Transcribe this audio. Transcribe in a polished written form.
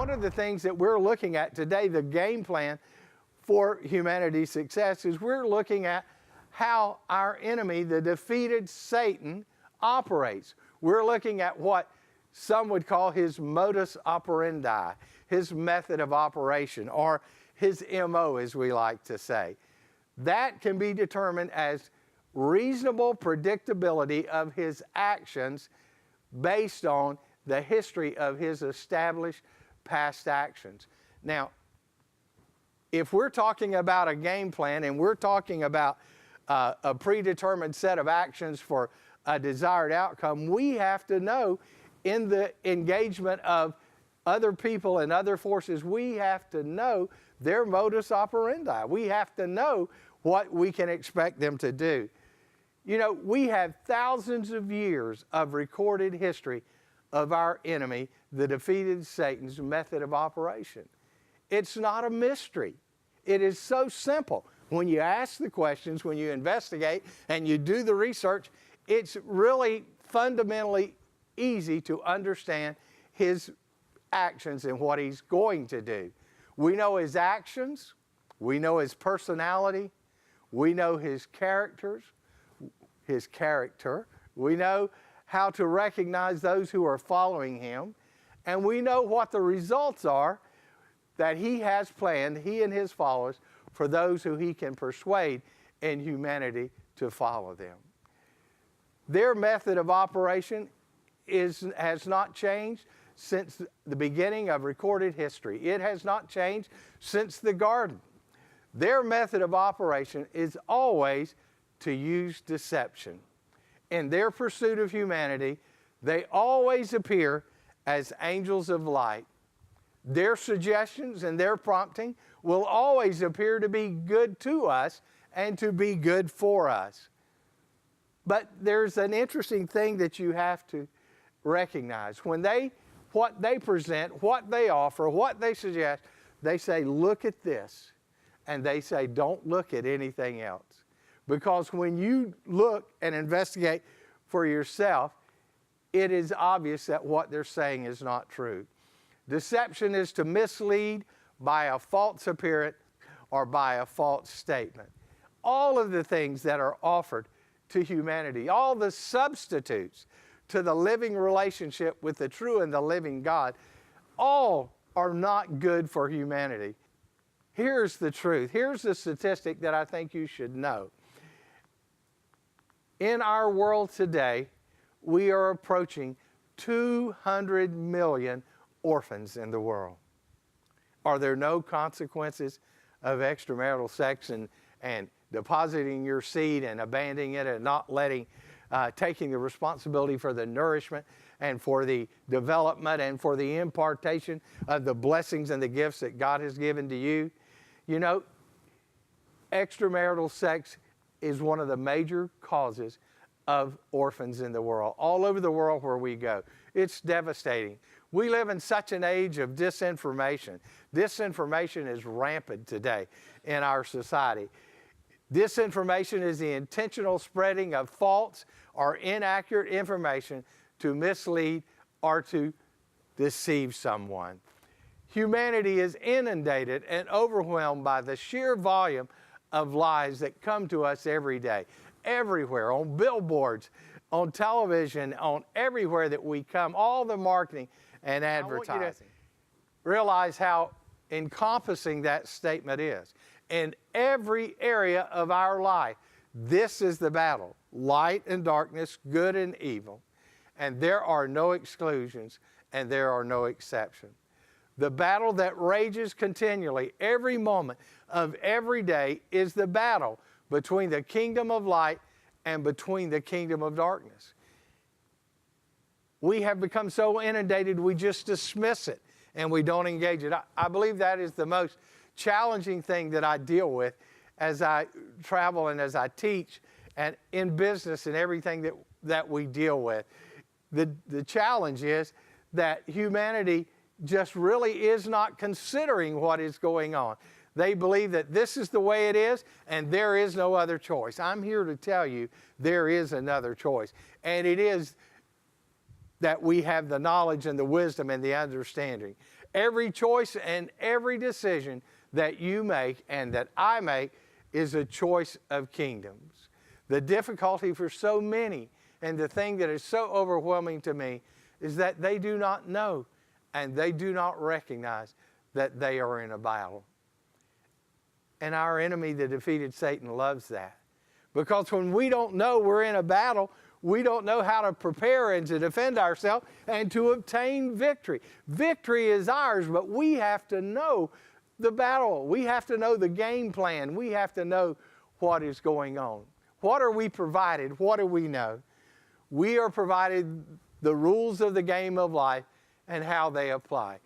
One of the things that we're looking at today, the game plan for humanity's success, is we're looking at how our enemy, the defeated Satan, operates. We're looking at what some would call his modus operandi, his method of operation, or his MO, as we like to say. That can be determined as reasonable predictability of his actions based on the history of his established past actions. Now, if we're talking about a game plan and we're talking about a predetermined set of actions for a desired outcome, we have to know in the engagement of other people and other forces, we have to know their modus operandi. We have to know what we can expect them to do. You know, we have thousands of years of recorded history of our enemy, the defeated Satan's method of operation. It's not a mystery. It is so simple. When you ask the questions, when you investigate and you do the research, it's really fundamentally easy to understand his actions and what he's going to do. We know his actions, we know his personality, we know his character, we know how to recognize those who are following him, and we know what the results are that he has planned, he and his followers, for those who he can persuade in humanity to follow them. Their method of operation has not changed since the beginning of recorded history. It has not changed since the garden. Their method of operation is always to use deception. In their pursuit of humanity, they always appear as angels of light. Their suggestions and their prompting will always appear to be good to us and to be good for us. But there's an interesting thing that you have to recognize. What they present, what they offer, what they suggest, they say, look at this. And they say, don't look at anything else. Because when you look and investigate for yourself, it is obvious that what they're saying is not true. Deception is to mislead by a false appearance or by a false statement. All of the things that are offered to humanity, all the substitutes to the living relationship with the true and the living God, all are not good for humanity. Here's the truth. Here's the statistic that I think you should know. In our world today, we are approaching 200 million orphans in the world. Are there no consequences of extramarital sex and depositing your seed and abandoning it and not taking the responsibility for the nourishment and for the development and for the impartation of the blessings and the gifts that God has given to you? You know, extramarital sex is one of the major causes of orphans in the world, all over the world where we go. It's devastating. We live in such an age of disinformation. Disinformation is rampant today in our society. Disinformation is the intentional spreading of false or inaccurate information to mislead or to deceive someone. Humanity is inundated and overwhelmed by the sheer volume of lies that come to us every day, everywhere, on billboards, on television, on everywhere that we come, all the marketing and advertising. Realize how encompassing that statement is. In every area of our life, this is the battle, light and darkness, good and evil, and there are no exclusions and there are no exceptions. The battle that rages continually every moment of every day is the battle between the kingdom of light and between the kingdom of darkness. We have become so inundated we just dismiss it and we don't engage it. I believe that is the most challenging thing that I deal with as I travel and as I teach and in business and everything that we deal with. The challenge is that humanity just really is not considering what is going on. They believe that this is the way it is and there is no other choice. I'm here to tell you there is another choice. And it is that we have the knowledge and the wisdom and the understanding. Every choice and every decision that you make and that I make is a choice of kingdoms. The difficulty for so many, and the thing that is so overwhelming to me, is that they do not know and they do not recognize that they are in a battle. And our enemy, the defeated Satan, loves that. Because when we don't know we're in a battle, we don't know how to prepare and to defend ourselves and to obtain victory. Victory is ours, but we have to know the battle. We have to know the game plan. We have to know what is going on. What are we provided? What do we know? We are provided the rules of the game of life and how they apply.